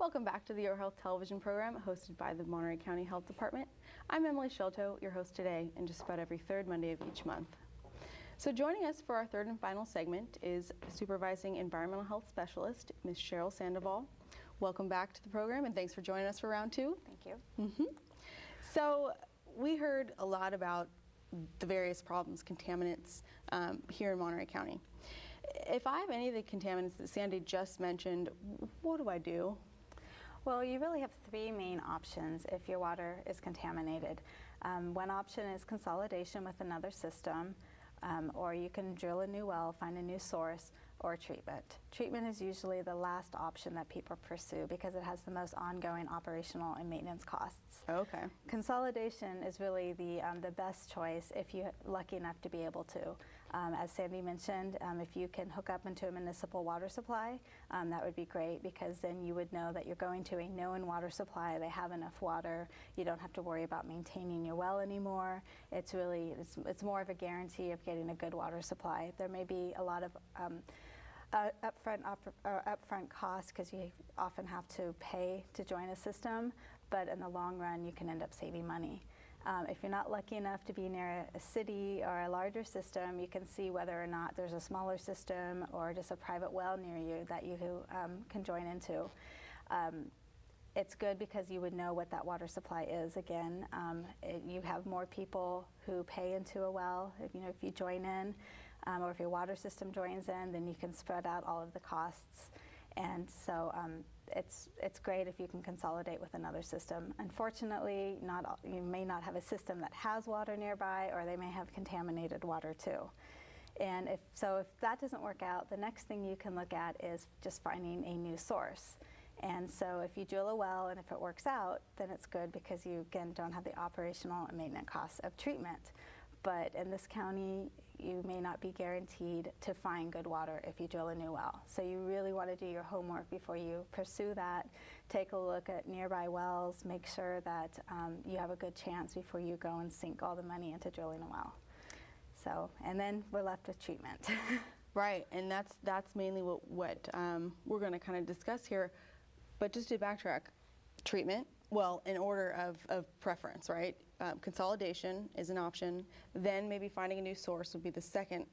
Welcome back to the Your Health television program hosted by the Monterey County Health Department. I'm Emily Sciolto, your host today, and just about every third Monday of each month. So joining us for our third and final segment is Supervising Environmental Health Specialist, Ms. Cheryl Sandoval. Welcome back to the program, and thanks for joining us for round two. Thank you. So we heard a lot about the various problems, contaminants here in Monterey County. If I have any of the contaminants that Sandy just mentioned, what do I do? Well, you really have three main options if your water is contaminated. One option is consolidation with another system, or you can drill a new well, find a new source, or treatment. Treatment is usually the last option that people pursue because it has the most ongoing operational and maintenance costs. Okay. Consolidation is really the best choice if you're lucky enough to be able to. As Sandy mentioned, if you can hook up into a municipal water supply, that would be great because then you would know that you're going to a known water supply. They have enough water. You don't have to worry about maintaining your well anymore. It's more of a guarantee of getting a good water supply. There may be a lot of upfront costs because you often have to pay to join a system, but in the long run you can end up saving money. If you're not lucky enough to be near a city or a larger system, you can see whether or not there's a smaller system or just a private well near you that you can join into. It's good because you would know what that water supply is. Again, you have more people who pay into a well if you join in, or if your water system joins in, then you can spread out all of the costs. And so it's great if you can consolidate with another system. Unfortunately, you may not have a system that has water nearby, or they may have contaminated water too. And if that doesn't work out, the next thing you can look at is just finding a new source. And so if you drill a well and if it works out, then it's good because you, again, don't have the operational and maintenance costs of treatment. But in this county, you may not be guaranteed to find good water if you drill a new well. So you really want to do your homework before you pursue that. Take a look at nearby wells, make sure that you have a good chance before you go and sink all the money into drilling a well. So, and then we're left with treatment. Right, and that's mainly what we're going to kind of discuss here. But just to backtrack, treatment, well, in order of preference, right? Consolidation is an option, then maybe finding a new source would be the second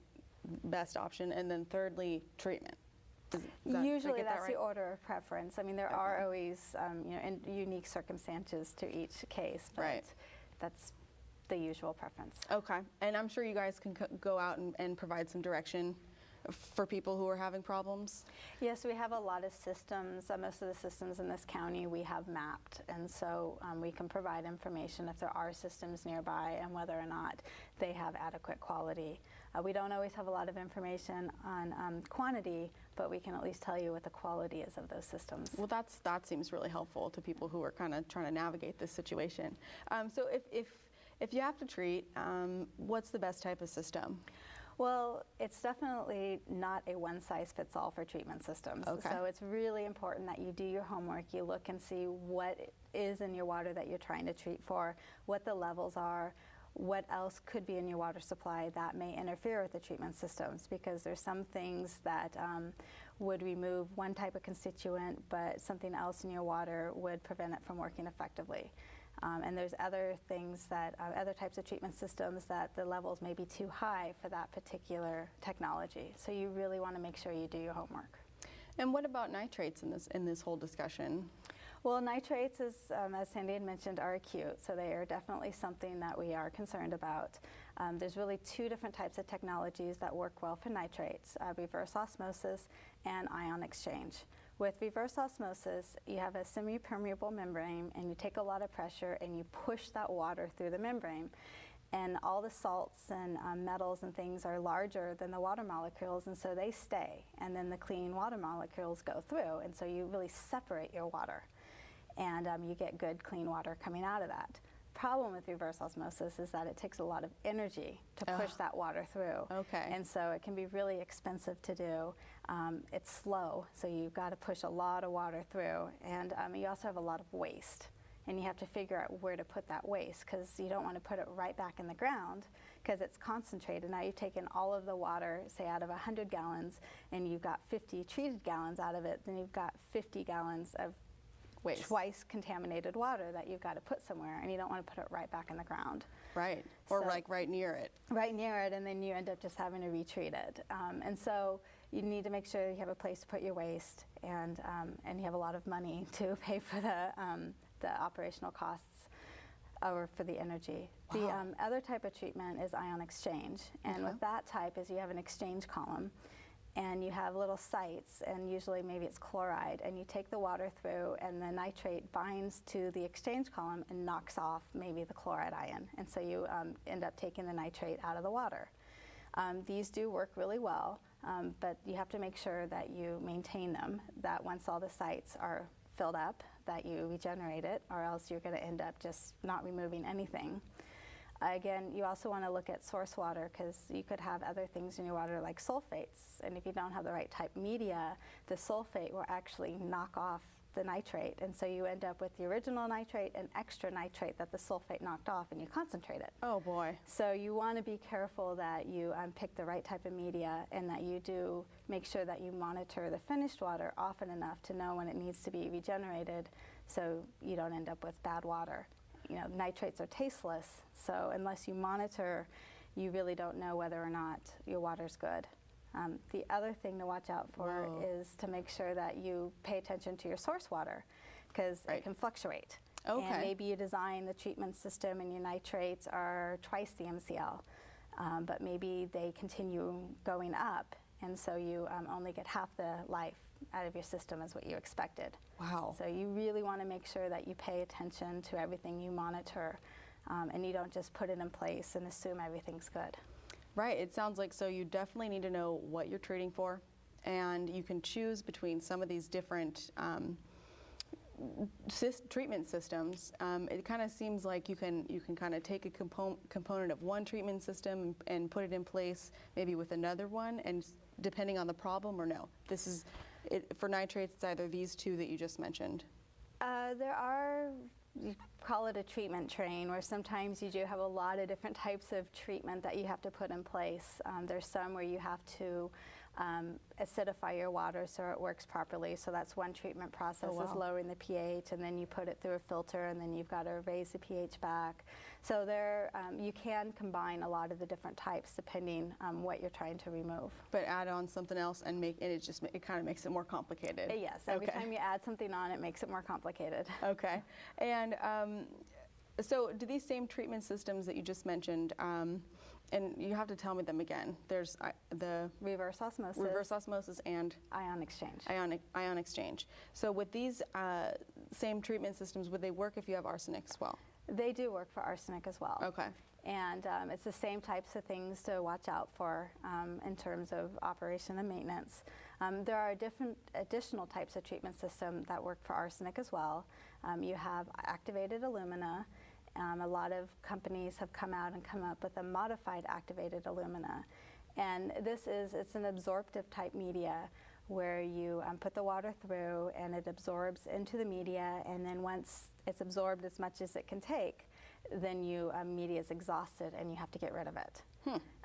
best option, and then thirdly, treatment. Usually that's the order of preference. I mean, there are always unique circumstances to each case, but that's the usual preference. Okay, and I'm sure you guys can go out and provide some direction for people who are having problems? Yes, we have a lot of systems. Most of the systems in this county we have mapped, and so we can provide information if there are systems nearby and whether or not they have adequate quality. We don't always have a lot of information on quantity, but we can at least tell you what the quality is of those systems. Well, that seems really helpful to people who are kind of trying to navigate this situation. So if you have to treat, what's the best type of system? Well, it's definitely not a one-size-fits-all for treatment systems. Okay. So it's really important that you do your homework, you look and see what is in your water that you're trying to treat for, what the levels are, what else could be in your water supply that may interfere with the treatment systems, because there's some things that would remove one type of constituent, but something else in your water would prevent it from working effectively. And there's other things that, other types of treatment systems that the levels may be too high for that particular technology. So you really want to make sure you do your homework. And what about nitrates in this whole discussion? Well, nitrates, as Sandy had mentioned, are acute, so they are definitely something that we are concerned about. There's really two different types of technologies that work well for nitrates, reverse osmosis and ion exchange. With reverse osmosis, you have a semi-permeable membrane, and you take a lot of pressure and you push that water through the membrane. And all the salts and metals and things are larger than the water molecules, and so they stay. And then the clean water molecules go through, and so you really separate your water. And you get good, clean water coming out of that. Problem with reverse osmosis is that it takes a lot of energy to push that water through. Okay. And so it can be really expensive to do. It's slow, so you've got to push a lot of water through. And you also have a lot of waste. And you have to figure out where to put that waste, because you don't want to put it right back in the ground because it's concentrated. Now you've taken all of the water, say out of 100 gallons, and you've got 50 treated gallons out of it, then you've got 50 gallons of Waste. twice contaminated water that you've got to put somewhere, and you don't want to put it right back in the ground. Right. Or So- like right near it. Right near it, and then you end up just having to retreat it. And so you need to make sure you have a place to put your waste, and you have a lot of money to pay for the operational costs or for the energy. Wow. The other type of treatment is ion exchange, and Okay. with that type is you have an exchange column, and you have little sites, and usually maybe it's chloride, and you take the water through, and the nitrate binds to the exchange column and knocks off maybe the chloride ion, and so you end up taking the nitrate out of the water. These do work really well, but you have to make sure that you maintain them, that once all the sites are filled up, that you regenerate it, or else you're going to end up just not removing anything. Again, you also want to look at source water, because you could have other things in your water like sulfates, and if you don't have the right type media, the sulfate will actually knock off the nitrate, and so you end up with the original nitrate and extra nitrate that the sulfate knocked off, and you concentrate it. Oh boy. So you want to be careful that you pick the right type of media, and that you do make sure that you monitor the finished water often enough to know when it needs to be regenerated, so you don't end up with bad water. You know, nitrates are tasteless, so unless you monitor, you really don't know whether or not your water's good. The other thing to watch out for Whoa. is to make sure that you pay attention to your source water, because Right. it can fluctuate. Okay. And maybe you design the treatment system and your nitrates are twice the MCL, but maybe they continue going up, and so you only get half the life out of your system as what you expected. Wow. So you really want to make sure that you pay attention to everything you monitor, and you don't just put it in place and assume everything's good. Right. It sounds like so you definitely need to know what you're treating for, and you can choose between some of these different treatment systems. It kind of seems like you can kind of take a component of one treatment system and put it in place maybe with another one, and depending on the problem, or no. This is it, for nitrates, it's either these two that you just mentioned. There are, you call it a treatment train, where sometimes you do have a lot of different types of treatment that you have to put in place. There's some where you have to acidify your water so it works properly. So that's one treatment process, Oh, wow. is lowering the pH, and then you put it through a filter, and then you've got to raise the pH back. So there, you can combine a lot of the different types depending on what you're trying to remove. But add on something else and it kind of makes it more complicated. Yes, every Okay. time you add something on, it makes it more complicated. Okay. And so do these same treatment systems that you just mentioned, and you have to tell me them again. There's the Reverse osmosis, reverse osmosis and ion exchange. ion exchange. So with these same treatment systems, would they work if you have arsenic as well? They do work for arsenic as well. Okay. And it's the same types of things to watch out for in terms of operation and maintenance. There are different additional types of treatment system that work for arsenic as well. You have activated alumina. A lot of companies have come out and come up with a modified activated alumina. And it's an absorptive type media where you put the water through and it absorbs into the media, and then once it's absorbed as much as it can take, then media is exhausted and you have to get rid of it.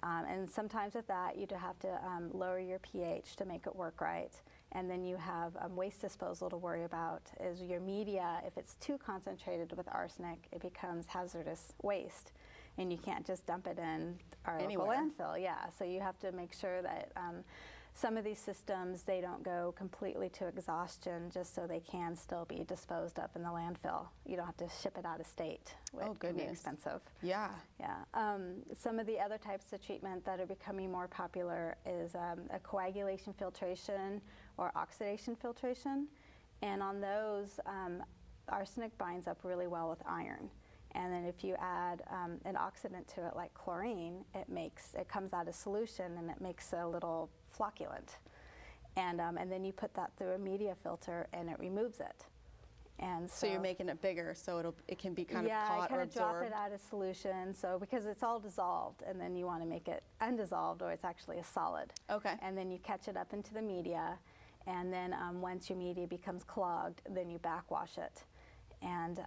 And sometimes with that, you have to lower your pH to make it work right. And then you have waste disposal to worry about. Is your media, if it's too concentrated with arsenic, it becomes hazardous waste, and you can't just dump it in our Anywhere. local landfill. Yeah, so you have to make sure that some of these systems, they don't go completely to exhaustion, just so they can still be disposed of in the landfill. You don't have to ship it out of state, which Oh, can be goodness. expensive. Yeah. Yeah. Some of the other types of treatment that are becoming more popular is a coagulation filtration or oxidation filtration. And on those, arsenic binds up really well with iron. And then if you add an oxidant to it, like chlorine, it comes out of solution and it makes a little flocculant. And then you put that through a media filter and it removes it. And So you're making it bigger, so it can be kind of yeah, caught kind or of drop absorbed. it out of solution. So because it's all dissolved, and then you want to make it undissolved, or it's actually a solid. Okay. And then you catch it up into the media, and then once your media becomes clogged, then you backwash it. And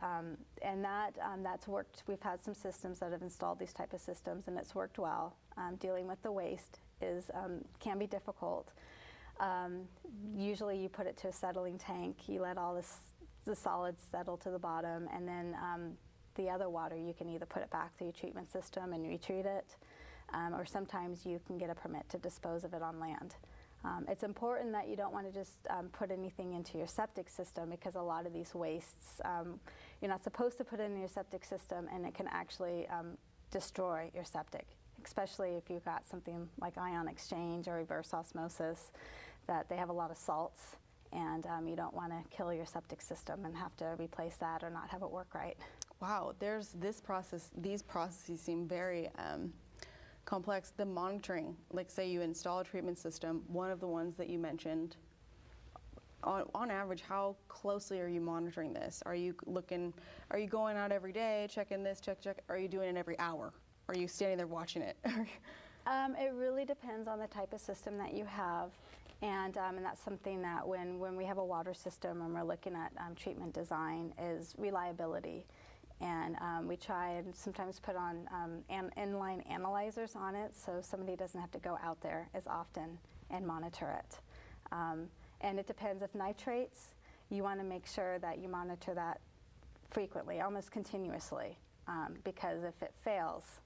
that's worked. We've had some systems that have installed these type of systems, and it's worked well. Dealing with the waste can be difficult. Usually, you put it to a settling tank. You let all the the solids settle to the bottom, and then the other water, you can either put it back through your treatment system and retreat it, or sometimes you can get a permit to dispose of it on land. It's important that you don't want to just put anything into your septic system, because a lot of these wastes, you're not supposed to put it in your septic system, and it can actually destroy your septic, especially if you've got something like ion exchange or reverse osmosis, that they have a lot of salts, and you don't want to kill your septic system and have to replace that or not have it work right. Wow, there's this process, these processes seem very complex. The monitoring, like say you install a treatment system, one of the ones that you mentioned, on average, how closely are you monitoring this? Are you going out every day, checking this, check, are you doing it every hour? Are you standing there watching it? It really depends on the type of system that you have. And that's something that when we have a water system and we're looking at treatment design is reliability. And we try and sometimes put on inline analyzers on it, so somebody doesn't have to go out there as often and monitor it. And it depends. If nitrates, you want to make sure that you monitor that frequently, almost continuously, because if it fails,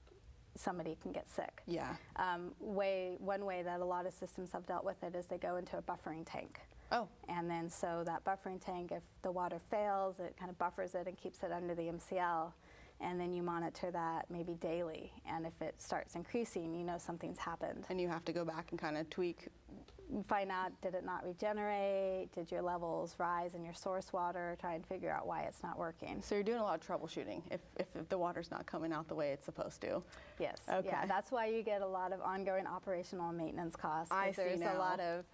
somebody can get sick. Yeah. One way that a lot of systems have dealt with it is they go into a buffering tank. Oh. And then so that buffering tank, if the water fails, it kind of buffers it and keeps it under the MCL. And then you monitor that maybe daily. And if it starts increasing, you know something's happened. And you have to go back and kind of tweak. Find out, did it not regenerate? Did your levels rise in your source water? Try and figure out why it's not working. So you're doing a lot of troubleshooting if the water's not coming out the way it's supposed to. Yes. Okay. Yeah, that's why you get a lot of ongoing operational and maintenance costs. I see there's now.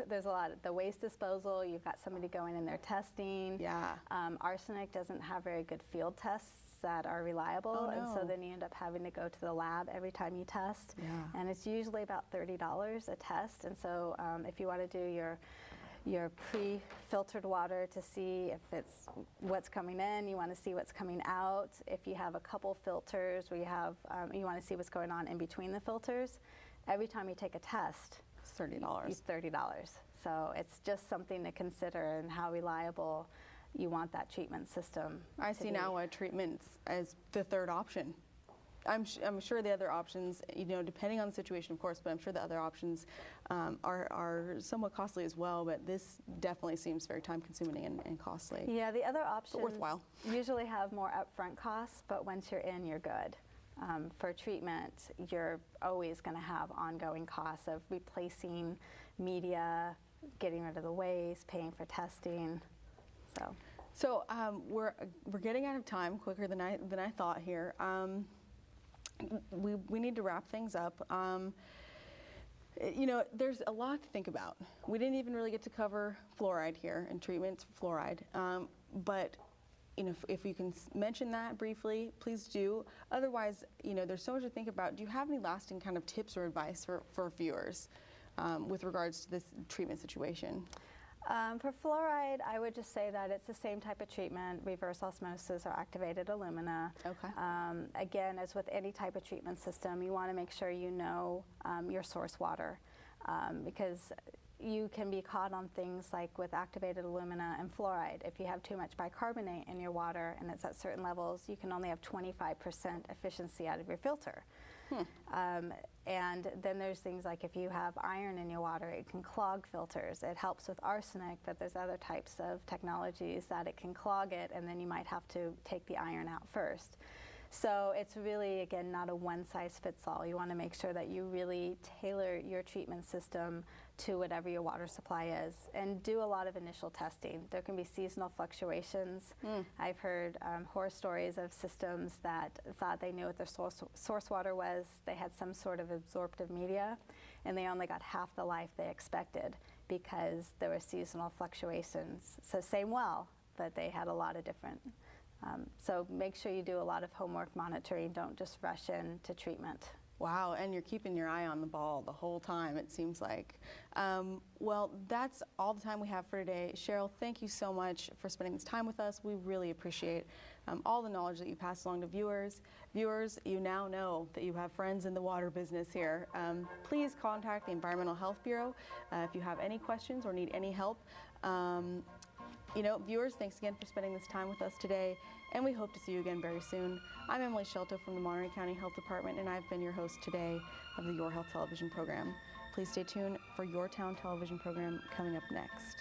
There's a lot of the waste disposal. You've got somebody going in there testing. Yeah. Arsenic doesn't have very good field tests that are reliable, Oh, and so no. then you end up having to go to the lab every time you test. Yeah. And it's usually about $30 a test. And so if you want to do your pre-filtered water to see if it's what's coming in, you want to see what's coming out. If you have a couple filters where you want to see what's going on in between the filters, every time you take a test, It's $30. it's $30. So it's just something to consider, and how reliable you want that treatment system. I see now a treatment as the third option. I'm sure the other options, depending on the situation, of course, but I'm sure the other options are somewhat costly as well, but this definitely seems very time-consuming and costly. Yeah, the other options worthwhile. usually have more upfront costs, but once you're in, you're good. For treatment, you're always going to have ongoing costs of replacing media, getting rid of the waste, paying for testing. So we're getting out of time quicker than I thought here. We need to wrap things up. There's a lot to think about. We didn't even really get to cover fluoride here and treatments for fluoride. But if you can mention that briefly, please do. Otherwise, there's so much to think about. Do you have any lasting kind of tips or advice for viewers with regards to this treatment situation? For fluoride, I would just say that it's the same type of treatment, reverse osmosis or activated alumina. Okay. Again, as with any type of treatment system, you want to make sure you know your source water, because you can be caught on things like with activated alumina and fluoride. If you have too much bicarbonate in your water and it's at certain levels, you can only have 25% efficiency out of your filter. And then there's things like if you have iron in your water, it can clog filters. It helps with arsenic, but there's other types of technologies that it can clog it, and then you might have to take the iron out first. So it's really, again, not a one-size-fits-all. You want to make sure that you really tailor your treatment system to whatever your water supply is, and do a lot of initial testing. There can be seasonal fluctuations. I've heard horror stories of systems that thought they knew what their source water was. They had some sort of absorptive media, and they only got half the life they expected because there were seasonal fluctuations. So same well, but they had a lot of different. So make sure you do a lot of homework monitoring. Don't just rush into treatment. Wow, and you're keeping your eye on the ball the whole time, it seems like. Well, that's all the time we have for today. Cheryl, thank you so much for spending this time with us. We really appreciate all the knowledge that you pass along to viewers. Viewers, you now know that you have friends in the water business here. Please contact the Environmental Health Bureau if you have any questions or need any help. Viewers, thanks again for spending this time with us today, and we hope to see you again very soon. I'm Emily Sciolto from the Monterey County Health Department, and I've been your host today of the Your Health television program. Please stay tuned for Your Town television program coming up next.